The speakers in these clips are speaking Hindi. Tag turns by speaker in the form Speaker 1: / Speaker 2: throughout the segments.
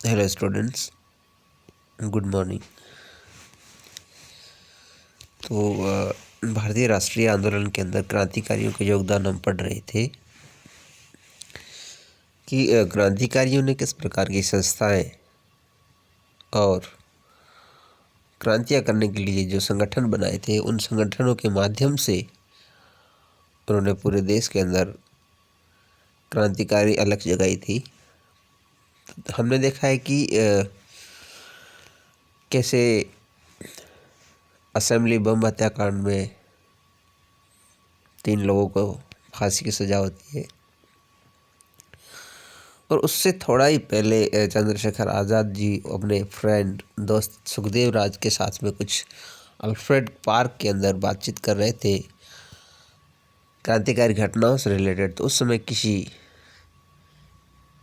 Speaker 1: Hello students, good morning. भारतीय राष्ट्रीय आंदोलन के अंदर क्रांतिकारियों के योगदान हम पढ़ रहे थे कि क्रांतिकारियों ने किस प्रकार की संस्थाएं और क्रांतियां करने के लिए जो संगठन बनाए थे, उन संगठनों के माध्यम से उन्होंने पूरे देश के अंदर क्रांतिकारी अलख जगाई थी। हमने देखा है कि कैसे असेंबली बम हत्याकांड में 3 लोगों को फांसी की सजा होती है, और उससे थोड़ा ही पहले चंद्रशेखर आज़ाद जी अपने फ्रेंड दोस्त सुखदेव राज के साथ में कुछ अल्फ्रेड पार्क के अंदर बातचीत कर रहे थे क्रांतिकारी घटनाओं से रिलेटेड। तो उस समय किसी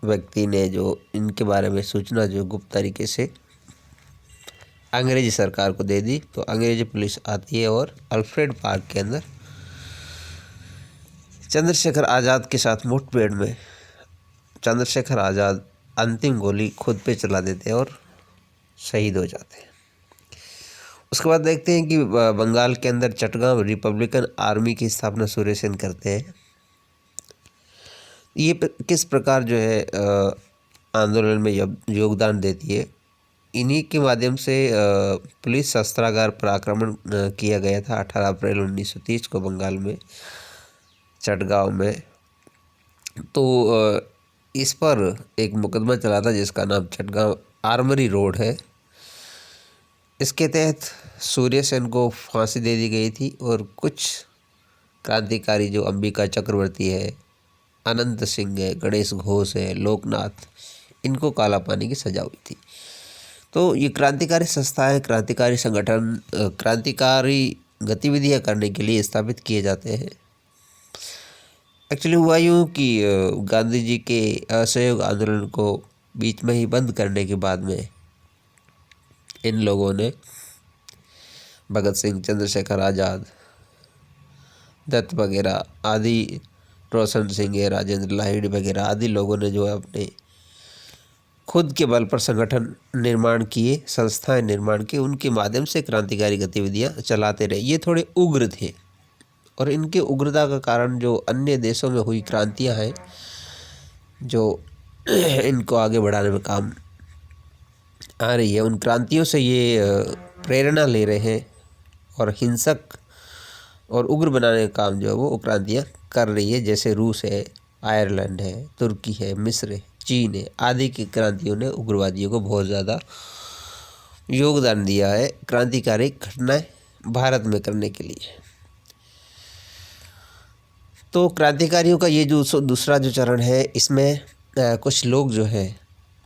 Speaker 1: व्यक्ति ने जो इनके बारे में सूचना जो गुप्त तरीके से अंग्रेजी सरकार को दे दी, तो अंग्रेजी पुलिस आती है और अल्फ्रेड पार्क के अंदर चंद्रशेखर आज़ाद के साथ मुठभेड़ में चंद्रशेखर आज़ाद अंतिम गोली खुद पे चला देते हैं और शहीद हो जाते हैं। उसके बाद देखते हैं कि बंगाल के अंदर चटगांव रिपब्लिकन आर्मी की स्थापना सूर्य सेन करते हैं। ये किस प्रकार जो है आंदोलन में योगदान देती है। इन्हीं के माध्यम से पुलिस शस्त्रागार पर आक्रमण किया गया था 18 अप्रैल 1930 को बंगाल में चटगांव में। तो इस पर एक मुकदमा चला था जिसका नाम चटगांव आर्मरी रोड है। इसके तहत सूर्य सेन को फांसी दे दी गई थी और कुछ क्रांतिकारी जो अंबिका चक्रवर्ती है, अनंत सिंह है, गणेश घोष है, लोकनाथ, इनको काला पानी की सजा हुई थी। तो ये क्रांतिकारी संस्थाएं, क्रांतिकारी संगठन क्रांतिकारी गतिविधियां करने के लिए स्थापित किए जाते हैं। एक्चुअली हुआ यूँ कि गांधी जी के असहयोग आंदोलन को बीच में ही बंद करने के बाद में इन लोगों ने भगत सिंह, चंद्रशेखर आज़ाद, दत्त वगैरह आदि, रोशन सिंह, राजेंद्र लाहिड़ी वगैरह आदि लोगों ने जो है अपने खुद के बल पर संगठन निर्माण किए, संस्थाएं निर्माण की, उनके माध्यम से क्रांतिकारी गतिविधियां चलाते रहे। ये थोड़े उग्र थे और इनके उग्रता का कारण जो अन्य देशों में हुई क्रांतियां हैं जो इनको आगे बढ़ाने में काम आ रही है, उन क्रांतियों से ये प्रेरणा ले रहे हैं और हिंसक और उग्र बनाने का काम जो है वो क्रांतियाँ कर रही है। जैसे रूस है, आयरलैंड है, तुर्की है, मिस्र है, चीन है, आदि की क्रांतियों ने उग्रवादियों को बहुत ज़्यादा योगदान दिया है क्रांतिकारी घटनाएं भारत में करने के लिए। तो क्रांतिकारियों का ये जो दूसरा जो चरण है, इसमें कुछ लोग जो है,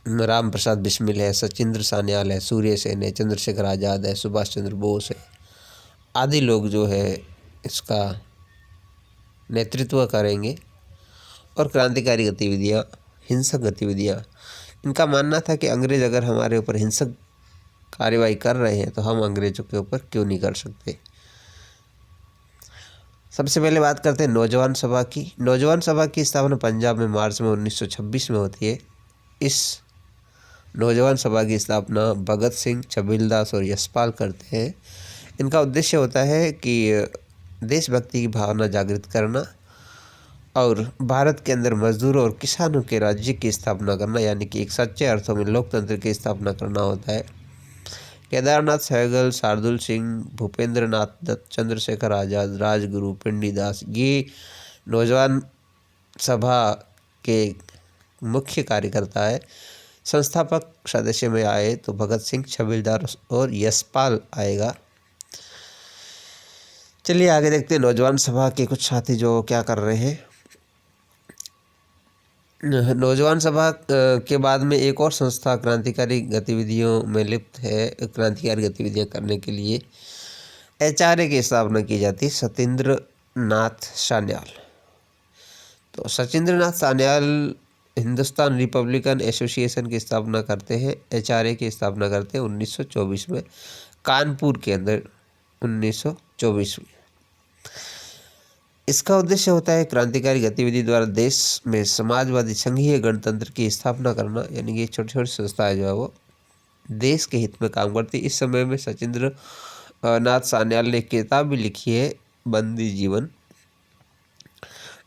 Speaker 1: राम प्रसाद बिस्मिल है, सचिंद्र सान्याल है, सूर्य सेन है, चंद्रशेखर आज़ाद है, सुभाष चंद्र बोस है, आदि लोग जो है इसका नेतृत्व करेंगे और क्रांतिकारी गतिविधियाँ, हिंसक गतिविधियाँ। इनका मानना था कि अंग्रेज़ अगर हमारे ऊपर हिंसक कार्रवाई कर रहे हैं तो हम अंग्रेज़ों के ऊपर क्यों नहीं कर सकते। सबसे पहले बात करते हैं नौजवान सभा की। नौजवान सभा की स्थापना पंजाब में मार्च में 1926 में होती है। इस नौजवान सभा की स्थापना भगत सिंह, छबीलदास और यशपाल करते हैं। इनका उद्देश्य होता है कि देशभक्ति की भावना जागृत करना और भारत के अंदर मजदूरों और किसानों के राज्य की स्थापना करना, यानी कि एक सच्चे अर्थों में लोकतंत्र की स्थापना करना होता है। केदारनाथ सहगल, शार्दुल सिंह, भूपेंद्र नाथ दत्त, चंद्रशेखर आज़ाद, राजगुरु, पिंडीदास, ये नौजवान सभा के मुख्य कार्यकर्ता है। संस्थापक सदस्य में आए तो भगत सिंह, छबीलदास और यशपाल आएगा। चलिए आगे देखते हैं नौजवान सभा के कुछ साथी जो क्या कर रहे हैं। नौजवान सभा के बाद में एक और संस्था क्रांतिकारी गतिविधियों में लिप्त है। क्रांतिकारी गतिविधियां करने के लिए HRA की स्थापना की जाती है, सचिंद्र नाथ सान्याल। तो सचिंद्र नाथ सान्याल हिंदुस्तान रिपब्लिकन एसोसिएशन की स्थापना करते हैं, HRA की स्थापना करते हैं 1924 में, कानपुर के अंदर 1924 में। इसका उद्देश्य होता है क्रांतिकारी गतिविधि द्वारा देश में समाजवादी संघीय गणतंत्र की स्थापना करना, यानी कि छोटी छोटी संस्थाएं जो है वो देश के हित में काम करती। इस समय में सचिंद्र नाथ सान्याल ने एक किताब भी लिखी है, बंदी जीवन।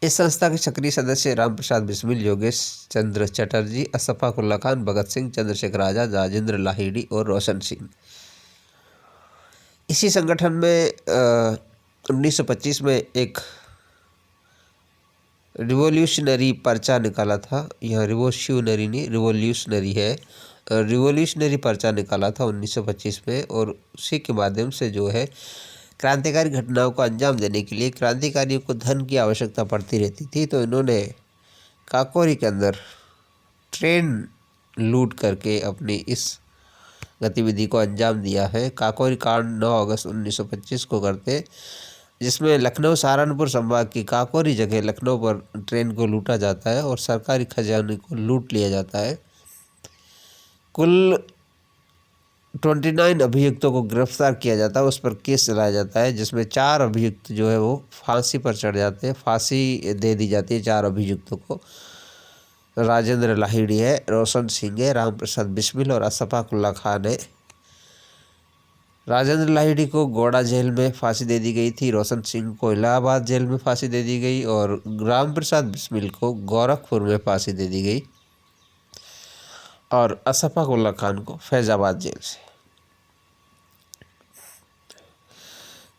Speaker 1: इस संस्था के सक्रिय सदस्य रामप्रसाद बिस्मिल, योगेश चंद्र चटर्जी, अशफाक उल्ला खान, भगत सिंह, चंद्रशेखर आजाद, राजेंद्र लाहिड़ी और रोशन सिंह। इसी संगठन में 1925 में एक रिवोल्यूशनरी पर्चा निकाला था। यह रिवोल्यूशनरी नहीं, रिवोल्यूशनरी है। रिवोल्यूशनरी पर्चा निकाला था 1925 में, और उसी के माध्यम से जो है क्रांतिकारी घटनाओं को अंजाम देने के लिए क्रांतिकारियों को धन की आवश्यकता पड़ती रहती थी। तो इन्होंने काकोरी के अंदर ट्रेन लूट करके अपनी इस गतिविधि को अंजाम दिया है। काकोरी कांड 9 अगस्त 1925 को करते, जिसमें लखनऊ सहारनपुर संभाग की काकोरी जगह लखनऊ पर ट्रेन को लूटा जाता है और सरकारी खजाने को लूट लिया जाता है। कुल 29 अभियुक्तों को गिरफ्तार किया जाता है, उस पर केस चलाया जाता है, जिसमें 4 अभियुक्त जो है वो फांसी पर चढ़ जाते हैं। फांसी दे दी जाती है 4 अभियुक्तों को। राजेंद्र लाहिड़ी है, रोशन सिंह है, रामप्रसाद बिस्मिल और अशफाक उल्ला खान है। राजेंद्र लाहिड़ी को गोड़ा जेल में फांसी दे दी गई थी, रोशन सिंह को इलाहाबाद जेल में फांसी दे दी गई और रामप्रसाद बिस्मिल को गोरखपुर में फांसी दे दी गई और अशफाक उल्ला खान को फैजाबाद जेल से।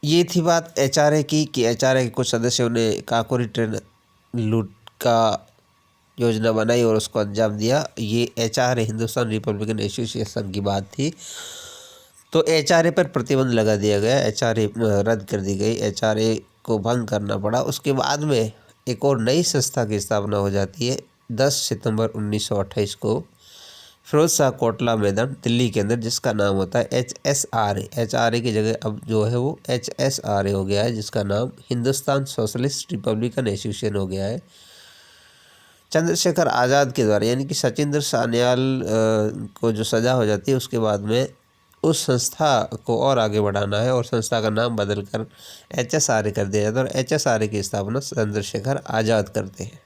Speaker 1: ये थी बात एचआरए की कि एचआरए के कुछ सदस्यों ने काकोरी ट्रेन लूट का योजना बनाई और उसको अंजाम दिया। ये एचआरए हिंदुस्तान रिपब्लिकन एसोसिएशन की बात थी। तो एचआरए पर प्रतिबंध लगा दिया गया, एचआरए रद्द कर दी गई, एचआरए को भंग करना पड़ा। उसके बाद में एक और नई संस्था की स्थापना हो जाती है 10 सितंबर 1928 को फिरोज शाह कोटला मैदान दिल्ली के अंदर, जिसका नाम होता है HSRA। एचआरए की जगह अब जो है वो HSRA हो गया है, जिसका नाम हिंदुस्तान सोशलिस्ट रिपब्लिकन एसोसिएशन हो गया है। चंद्रशेखर आज़ाद के द्वारा, यानी कि सचिंद्र सान्याल को जो सज़ा हो जाती है, उसके बाद में उस संस्था को और आगे बढ़ाना है और संस्था का नाम बदलकर HSRA कर दिया जाता है और HSRA की स्थापना चंद्रशेखर आज़ाद करते हैं।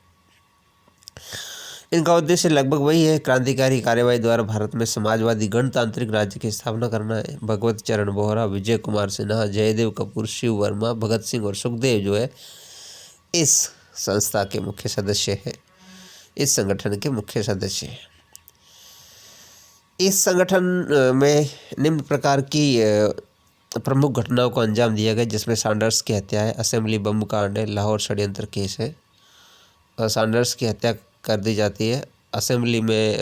Speaker 1: इनका उद्देश्य लगभग वही है, क्रांतिकारी कार्यवाही द्वारा भारत में समाजवादी गणतांत्रिक राज्य की स्थापना करना है। भगवत चरण बोहरा, विजय कुमार सिन्हा, जयदेव कपूर, शिव वर्मा, भगत सिंह और सुखदेव जो है इस संस्था के मुख्य सदस्य हैं, इस संगठन के मुख्य सदस्य हैं। इस संगठन में निम्न प्रकार की प्रमुख घटनाओं को अंजाम दिया गया, जिसमें सैंडर्स की हत्या है, असेंबली बम कांड है, लाहौर षड्यंत्र केस है। सैंडर्स की हत्या कर दी जाती है, असेंबली में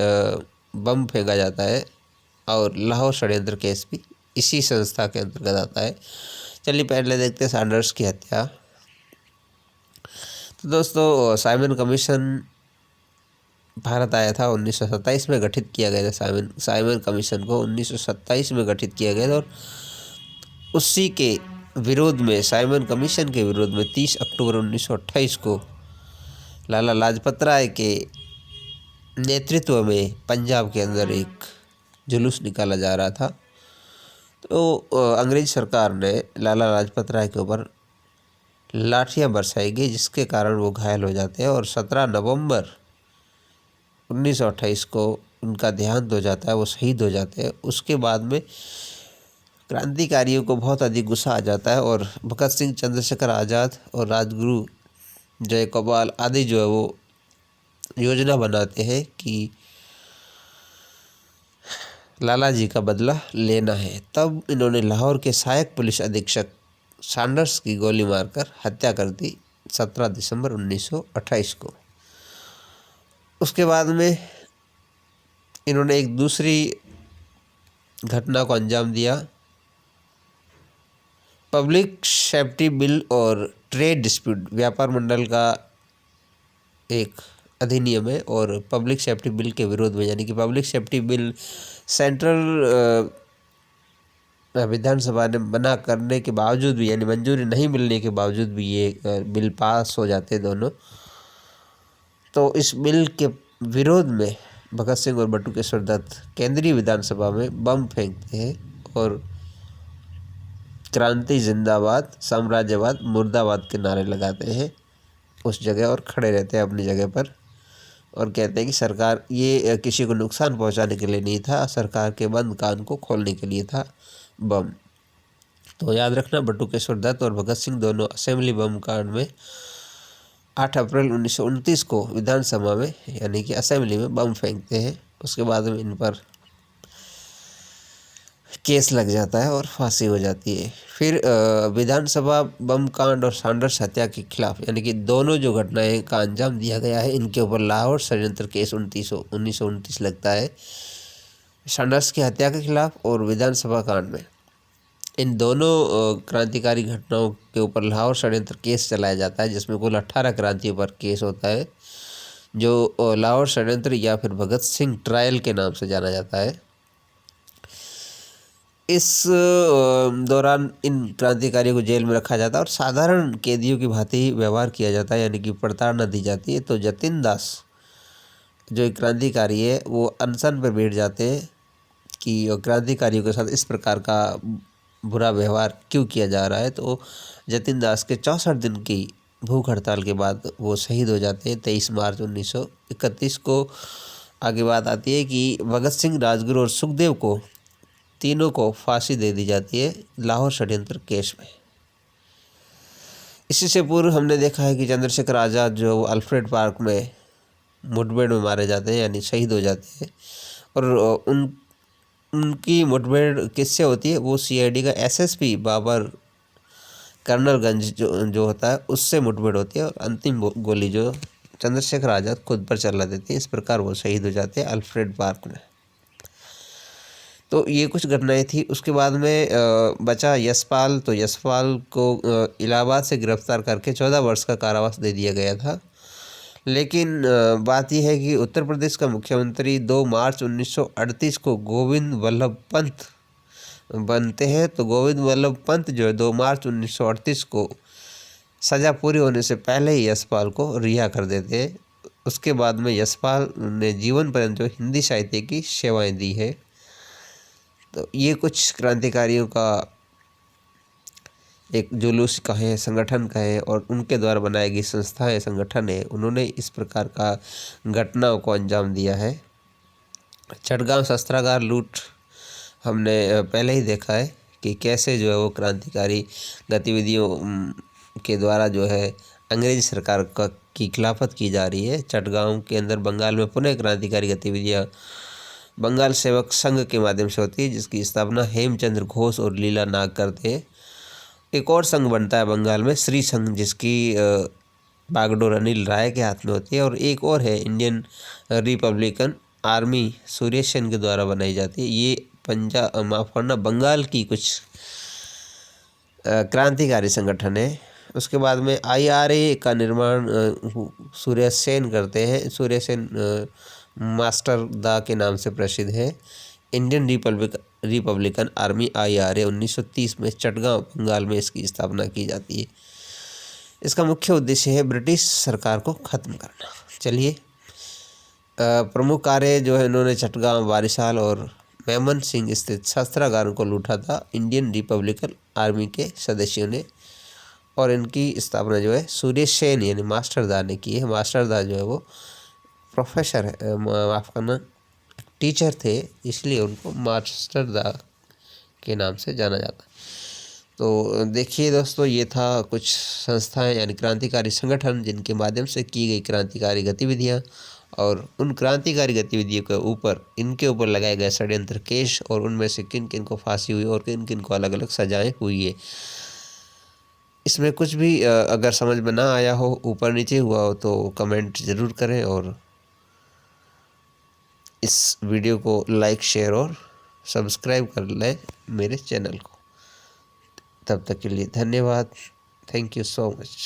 Speaker 1: बम फेंका जाता है और लाहौर षड्यंत्र केस भी इसी संस्था के अंतर्गत आता है। चलिए पहले देखते हैं सैंडर्स की हत्या। तो दोस्तों, साइमन कमीशन भारत आया था 1927 में, गठित किया गया था। साइमन कमीशन को 1927 में गठित किया गया था और उसी के विरोध में, साइमन कमीशन के विरोध में 30 अक्टूबर 1928 को लाला लाजपत राय के नेतृत्व में पंजाब के अंदर एक जुलूस निकाला जा रहा था। तो अंग्रेज सरकार ने लाला लाजपत राय के ऊपर लाठियां बरसाई गई, जिसके कारण वो घायल हो जाते हैं और 17 नवंबर 1928 को उनका देहांत हो जाता है, वो शहीद हो जाते हैं। उसके बाद में क्रांतिकारियों को बहुत अधिक गुस्सा आ जाता है और भगत सिंह, चंद्रशेखर आज़ाद और राजगुरु जयकबाल आदि जो है वो योजना बनाते हैं कि लाला जी का बदला लेना है। तब इन्होंने लाहौर के सहायक पुलिस अधीक्षक सैंडर्स की गोली मारकर हत्या कर दी 17 दिसंबर 1928 को। उसके बाद में इन्होंने एक दूसरी घटना को अंजाम दिया। पब्लिक सेफ्टी बिल और ट्रेड डिस्प्यूट, व्यापार मंडल का एक अधिनियम है और पब्लिक सेफ्टी बिल के विरोध में, यानी कि पब्लिक सेफ्टी बिल सेंट्रल विधानसभा ने मना करने के बावजूद भी, यानी मंजूरी नहीं मिलने के बावजूद भी ये बिल पास हो जाते दोनों। तो इस बिल के विरोध में भगत सिंह और बटुकेश्वर दत्त केंद्रीय विधानसभा में बम फेंकते हैं और क्रांति जिंदाबाद, साम्राज्यवाद मुर्दाबाद के नारे लगाते हैं उस जगह और खड़े रहते हैं अपनी जगह पर और कहते हैं कि सरकार ये किसी को नुकसान पहुंचाने के लिए नहीं था, सरकार के बंद कान को खोलने के लिए था बम। तो याद रखना, बटुकेश्वर दत्त और भगत सिंह दोनों असेंबली बम कांड में 8 अप्रैल 1929 को विधानसभा में यानी कि असेंबली में बम फेंकते हैं। उसके बाद में इन पर केस लग जाता है और फांसी हो जाती है। फिर विधानसभा बम कांड और सैंडर्स हत्या के खिलाफ यानी कि दोनों जो घटनाएं का अंजाम दिया गया है, इनके ऊपर लाहौर षड्यंत्र केस 1929 लगता है। सैंडर्स की हत्या के खिलाफ और विधानसभा कांड में इन दोनों क्रांतिकारी घटनाओं के ऊपर लाहौर षड्यंत्र केस चलाया जाता है, जिसमें कुल 18 क्रांतियों पर केस होता है, जो लाहौर षड्यंत्र या फिर भगत सिंह ट्रायल के नाम से जाना जाता है। इस दौरान इन क्रांतिकारियों को जेल में रखा जाता है और साधारण कैदियों की भांति ही व्यवहार किया जाता है, यानी कि प्रताड़ना दी जाती है। तो जतिन दास जो एक क्रांतिकारी है वो अनशन पर बैठ जाते हैं कि क्रांतिकारियों के साथ इस प्रकार का बुरा व्यवहार क्यों किया जा रहा है। तो जतिन दास के 64 दिन की भूख हड़ताल के बाद वो शहीद हो जाते हैं 23 मार्च 1931 को। आगे बात आती है कि भगत सिंह, राजगुरु और सुखदेव को तीनों को फांसी दे दी जाती है लाहौर षड्यंत्र केस में। इसी से पूर्व हमने देखा है कि चंद्रशेखर आज़ाद जो अल्फ्रेड पार्क में मुठभेड़ में मारे जाते हैं यानी शहीद हो जाते हैं, और उनकी मुठभेड़ किससे होती है, वो सीआईडी का एसएसपी बाबर कर्नलगंज जो होता है उससे मुठभेड़ होती है और अंतिम गोली जो चंद्रशेखर आज़ाद खुद पर चला देते हैं। इस प्रकार वो शहीद हो जाते हैं अल्फ्रेड पार्क में। तो ये कुछ घटनाएं थी। उसके बाद में बचा यशपाल। तो यशपाल को इलाहाबाद से गिरफ्तार करके 14 वर्ष का कारावास दे दिया गया था। लेकिन बात यह है कि उत्तर प्रदेश का मुख्यमंत्री 2 मार्च 1938 को गोविंद वल्लभ पंत बनते हैं। तो गोविंद वल्लभ पंत जो है 2 मार्च 1938 को सज़ा पूरी होने से पहले ही यशपाल को रिहा कर देते हैं। उसके बाद में यशपाल ने जीवन पर्यंत जो हिंदी साहित्य की सेवाएं दी है। तो ये कुछ क्रांतिकारियों का एक जुलूस कहें, संगठन कहें, और उनके द्वारा बनाई गई संस्थाएं, संगठन है, उन्होंने इस प्रकार का घटनाओं को अंजाम दिया है। चटगांव शस्त्रागार लूट हमने पहले ही देखा है कि कैसे जो है वो क्रांतिकारी गतिविधियों के द्वारा जो है अंग्रेजी सरकार की खिलाफत की जा रही है। चटगांव के अंदर बंगाल में पुनः क्रांतिकारी गतिविधियाँ बंगाल सेवक संघ के माध्यम से होती है, जिसकी स्थापना हेमचंद्र घोष और लीला नाग करते हैं। एक और संघ बनता है बंगाल में, श्री संघ, जिसकी बागडोर अनिल राय के हाथ में होती है। और एक और है Indian Republican army, Surya Sen के द्वारा बनाई जाती है। ये बंगाल की कुछ क्रांतिकारी संगठन है। उसके बाद में IRA का निर्माण सूर्य सेन करते हैं। सूर्य सेन मास्टर दा के नाम से प्रसिद्ध है। इंडियन रिपब्लिकन आर्मी IRA 1930 में चटगांव बंगाल में इसकी स्थापना की जाती है। इसका मुख्य उद्देश्य है ब्रिटिश सरकार को ख़त्म करना। चलिए, प्रमुख कार्य जो है, इन्होंने चटगांव, बारिशाल और मेमन सिंह स्थित शस्त्रागारों को लूटा था इंडियन रिपब्लिकन आर्मी के सदस्यों ने, और इनकी स्थापना जो है सूर्य सेन यानी मास्टर दा ने की है। मास्टर दा जो है वो प्रोफेसर है, माफ़ करना, टीचर थे, इसलिए उनको मास्टर दा के नाम से जाना जाता है। तो देखिए दोस्तों, ये था कुछ संस्थाएं यानी क्रांतिकारी संगठन जिनके माध्यम से की गई क्रांतिकारी गतिविधियां, और उन क्रांतिकारी गतिविधियों के ऊपर इनके ऊपर लगाए गए षड्यंत्र केस, और उनमें से किन किन को फांसी हुई और किन किन को अलग अलग सजाएं हुई है। इसमें कुछ भी अगर समझ में ना आया हो, ऊपर नीचे हुआ हो, तो कमेंट ज़रूर करें, और इस वीडियो को लाइक, शेयर और सब्सक्राइब कर लें मेरे चैनल को। तब तक के लिए धन्यवाद। Thank you so much.